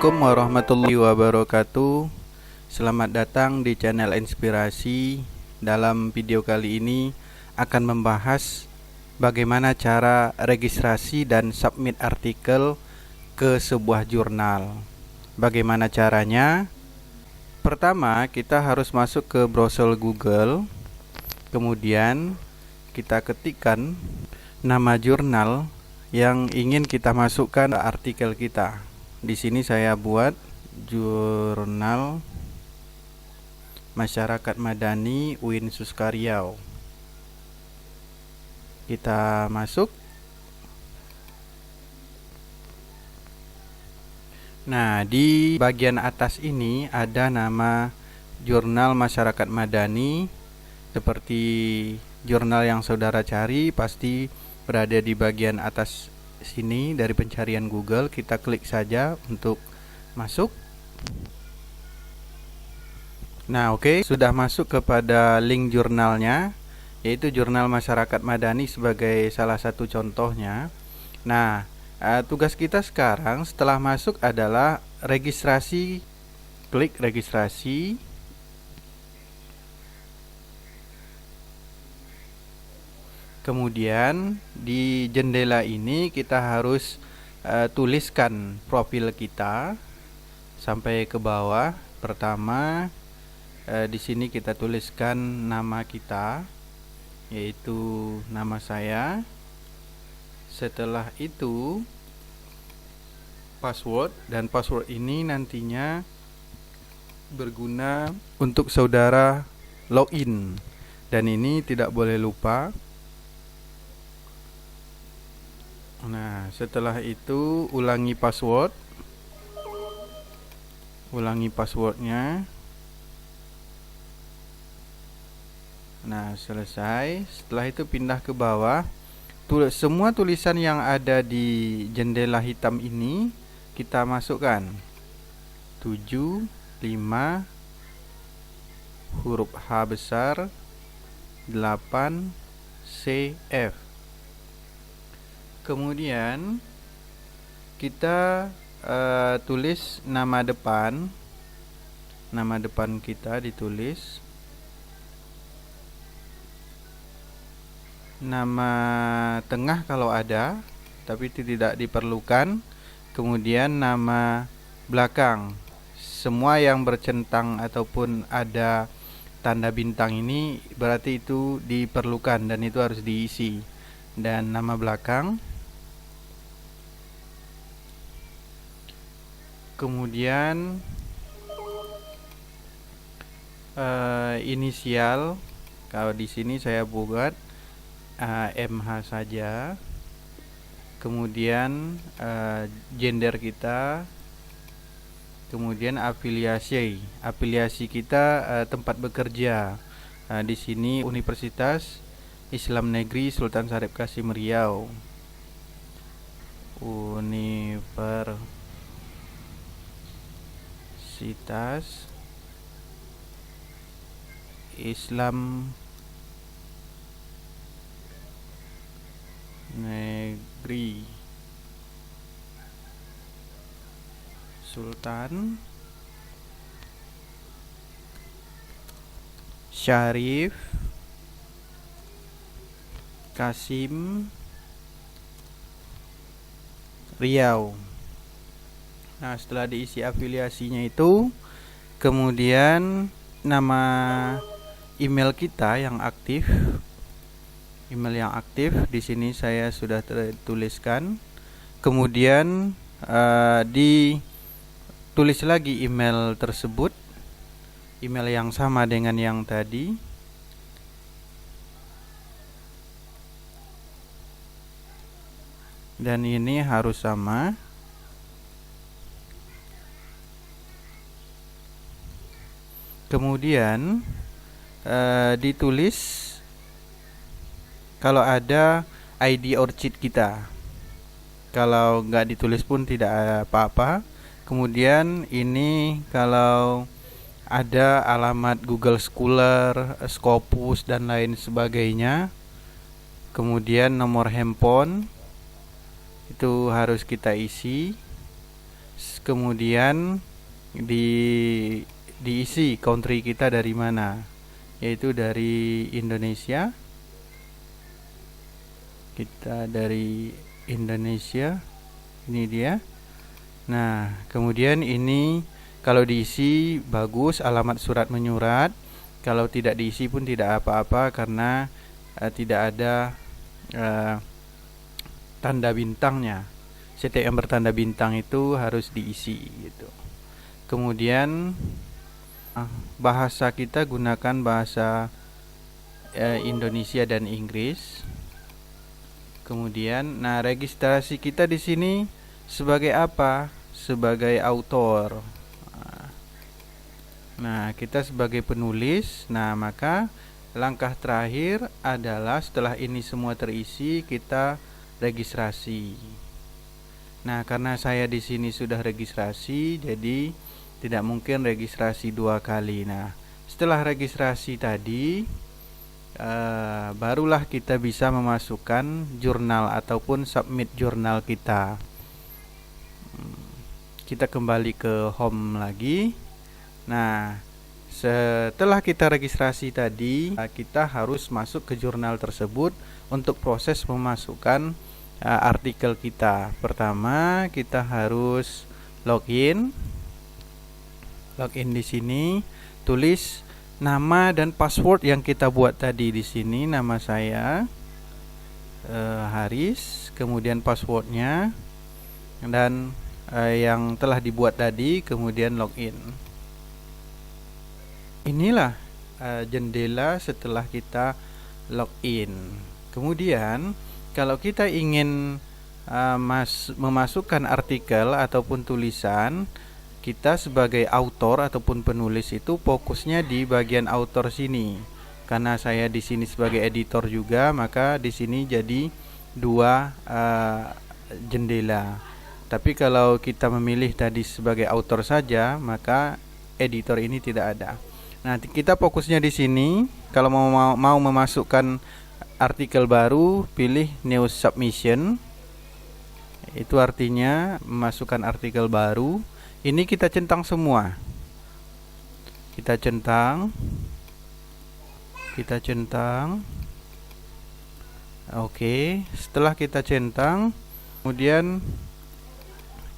Assalamualaikum warahmatullahi wabarakatuh. Selamat datang di channel Inspirasi. Dalam video kali ini akan membahas bagaimana cara registrasi dan submit artikel ke sebuah jurnal. Bagaimana caranya? Pertama, kita harus masuk ke browser Google. Kemudian kita ketikkan nama jurnal yang ingin kita masukkan artikel kita. Di sini saya buat Jurnal Masyarakat Madani UIN Suskaryau. Kita masuk. Nah, di bagian atas ini ada nama Jurnal Masyarakat Madani. Seperti jurnal yang saudara cari pasti berada di bagian atas sini dari pencarian Google. Kita klik saja untuk masuk. Nah, oke, sudah masuk kepada link jurnalnya, yaitu Jurnal Masyarakat Madani sebagai salah satu contohnya. Nah, tugas kita sekarang setelah masuk adalah registrasi. Klik registrasi. Kemudian di jendela ini kita harus tuliskan profil kita sampai ke bawah. Pertama, di sini kita tuliskan nama kita, yaitu nama saya. Setelah itu password, dan password ini nantinya berguna untuk saudara login, dan ini tidak boleh lupa. Nah, setelah itu ulangi passwordnya. Nah, selesai. Setelah itu pindah ke bawah. Semua tulisan yang ada di jendela hitam ini kita masukkan. 7, 5, huruf H besar, 8, C, F. Kemudian kita tulis nama depan. Nama depan kita ditulis. Nama tengah kalau ada, tapi itu tidak diperlukan. Kemudian nama belakang. Semua yang bercentang ataupun ada tanda bintang ini berarti itu diperlukan dan itu harus diisi. Dan nama belakang. Kemudian inisial, kalau di sini saya buat MH saja. Kemudian gender kita. Kemudian afiliasi kita, tempat bekerja. Di sini Universitas Islam Negeri Sultan Syarif Qasim Riau. Universitas Islam Negeri Sultan Syarif Qasim Riau. Nah, setelah diisi afiliasinya itu, kemudian nama email kita yang aktif. Email yang aktif di sini saya sudah tuliskan. Kemudian ditulis lagi email tersebut, email yang sama dengan yang tadi. Dan ini harus sama. Kemudian ditulis kalau ada ID or cheat kita. Kalau nggak ditulis pun tidak apa-apa. Kemudian ini kalau ada alamat Google Scholar, Scopus dan lain sebagainya. Kemudian nomor handphone itu harus kita isi. Kemudian diisi country kita dari mana, yaitu dari Indonesia. Kita dari Indonesia, ini dia. Nah, kemudian ini kalau diisi bagus, alamat surat menyurat. Kalau tidak diisi pun tidak apa-apa, karena tidak ada tanda bintangnya. Setiap yang bertanda bintang itu harus diisi gitu. Kemudian bahasa kita gunakan bahasa Indonesia dan Inggris. Kemudian, nah, registrasi kita di sini sebagai apa? Sebagai autor. Nah, kita sebagai penulis. Nah, maka langkah terakhir adalah setelah ini semua terisi, kita registrasi. Nah, karena saya di sini sudah registrasi, jadi tidak mungkin registrasi 2 kali. Nah, setelah registrasi tadi, barulah kita bisa memasukkan jurnal ataupun submit jurnal kita. Kita kembali ke home lagi. Nah, setelah kita registrasi tadi, kita harus masuk ke jurnal tersebut untuk proses memasukkan artikel kita. Pertama, kita harus login di sini, tulis nama dan password yang kita buat tadi di sini. Nama saya Haris, kemudian passwordnya, dan yang telah dibuat tadi, kemudian login. Inilah jendela setelah kita login. Kemudian kalau kita ingin memasukkan artikel ataupun tulisan, kita sebagai autor ataupun penulis itu fokusnya di bagian autor sini. Karena saya di sini sebagai editor juga, maka di sini jadi 2 jendela. Tapi kalau kita memilih tadi sebagai autor saja, maka editor ini tidak ada. Nah, kita fokusnya di sini. Kalau mau memasukkan artikel baru, pilih new submission. Itu artinya memasukkan artikel baru. Ini kita centang semua. Kita centang. Oke, setelah kita centang, kemudian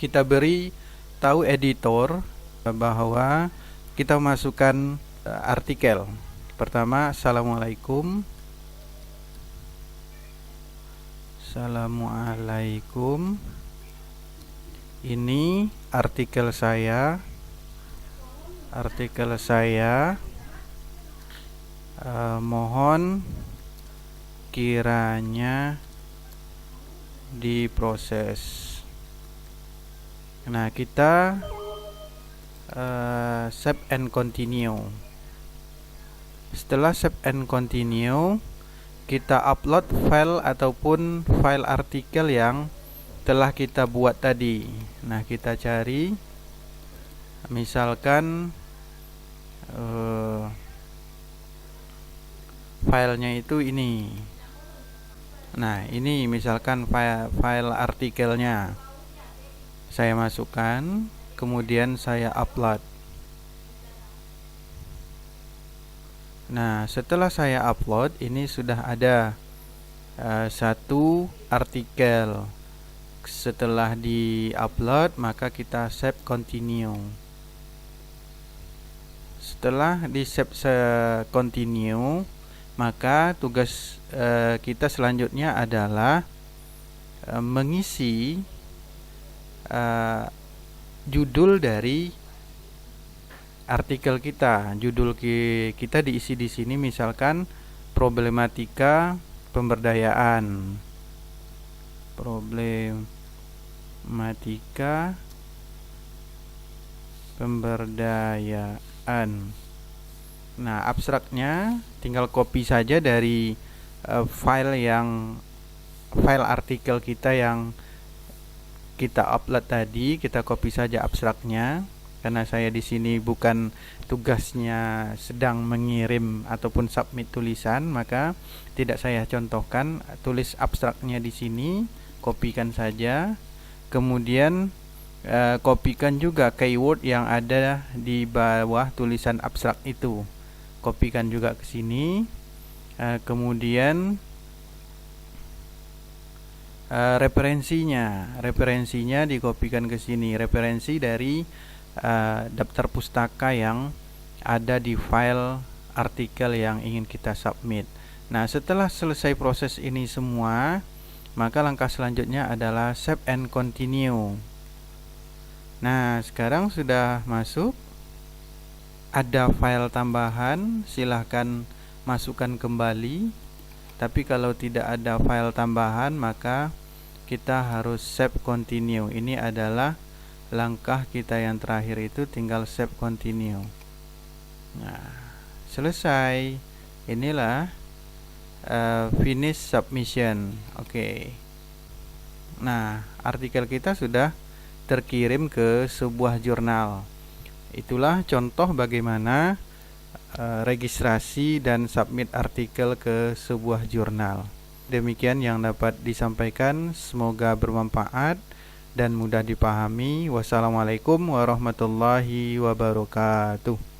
kita beri tahu editor bahwa kita masukkan artikel. Pertama, Assalamualaikum. Ini artikel saya. Mohon kiranya diproses. Nah, kita save and continue. Setelah save and continue, kita upload file ataupun file artikel yang telah kita buat tadi. Nah, kita cari, misalkan filenya itu ini. Nah, ini misalkan file artikelnya. Saya masukkan, kemudian saya upload. Nah, setelah saya upload, ini sudah ada 1 artikel. Setelah di-upload, maka kita save continue. Setelah di-save continue, maka tugas kita selanjutnya adalah mengisi judul dari artikel kita. Judul kita diisi di sini, misalkan problematika pemberdayaan. Nah, abstraknya tinggal copy saja dari file artikel kita yang kita upload tadi. Kita copy saja abstraknya. Karena saya di sini bukan tugasnya sedang mengirim ataupun submit tulisan, maka tidak saya contohkan. Tulis abstraknya di sini, kopikan saja. Kemudian kopikan juga keyword yang ada di bawah tulisan abstrak itu. Kopikan juga ke sini. Kemudian referensinya dikopikan ke sini. Referensi dari daftar pustaka yang ada di file artikel yang ingin kita submit. Nah, setelah selesai proses ini semua, maka langkah selanjutnya adalah save and continue. Nah, sekarang sudah masuk, ada file tambahan, silahkan masukkan kembali. Tapi kalau tidak ada file tambahan, maka kita harus save continue. Ini adalah langkah kita yang terakhir, itu tinggal save continue. Nah, selesai. Inilah finish submission. Oke. Nah, artikel kita sudah terkirim ke sebuah jurnal. Itulah contoh bagaimana registrasi dan submit artikel ke sebuah jurnal. Demikian yang dapat disampaikan, semoga bermanfaat dan mudah dipahami. Wassalamualaikum warahmatullahi wabarakatuh.